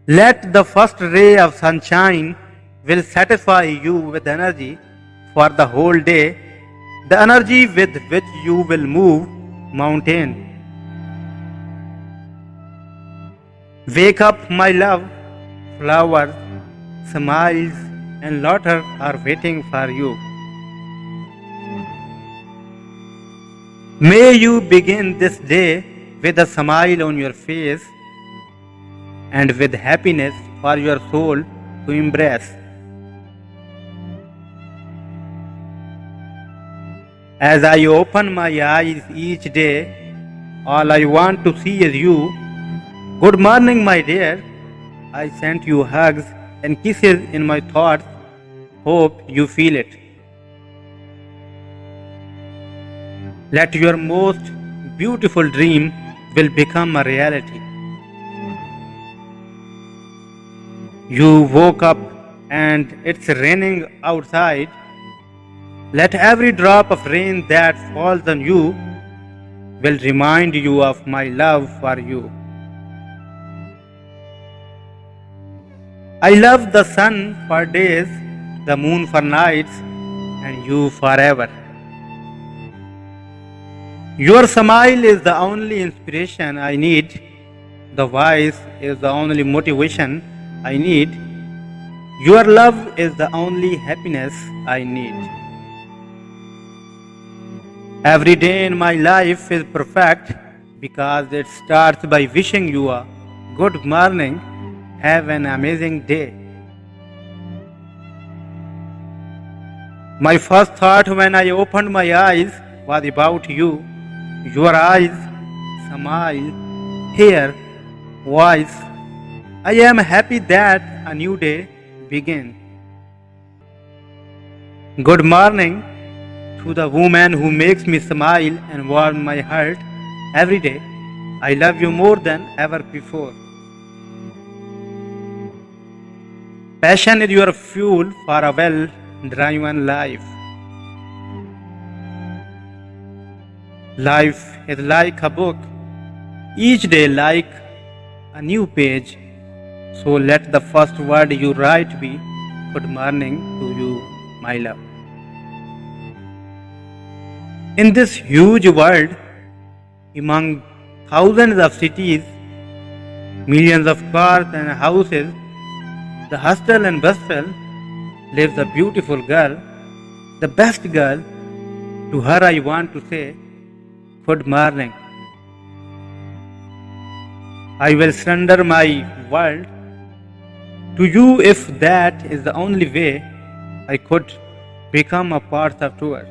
Let the first ray of sunshine will satisfy you with energy for the whole day, the energy with which you will move mountain. Wake up, my love, flowers, smiles, and laughter are waiting for you. May you begin this day with a smile on your face and with happiness for your soul to embrace. As I open my eyes each day, all I want to see is you. Good morning, my dear. I sent you hugs and kisses in my thoughts. Hope you feel it. Let your most beautiful dream will become a reality. You woke up and it's raining outside. Let every drop of rain that falls on you will remind you of my love for you. I love the sun for days, the moon for nights, and you forever. Your smile is the only inspiration I need. The voice is the only motivation I need. Your love is the only happiness I need. Every day in my life is perfect because it starts by wishing you a good morning. Have an amazing day. My first thought when I opened my eyes was about you. Your eyes, smile, hair, voice. I am happy that a new day begins. Good morning to the woman who makes me smile and warm my heart every day. I love you more than ever before. Passion is your fuel for a well-driven life. Life is like a book, each day like a new page. So let the first word you write be good morning to you, my love. In this huge world, among thousands of cities, millions of cars and houses, the hustle and bustle, lives a beautiful girl, the best girl. To her I want to say, good morning. I will surrender my world to you if that is the only way I could become a part of yours.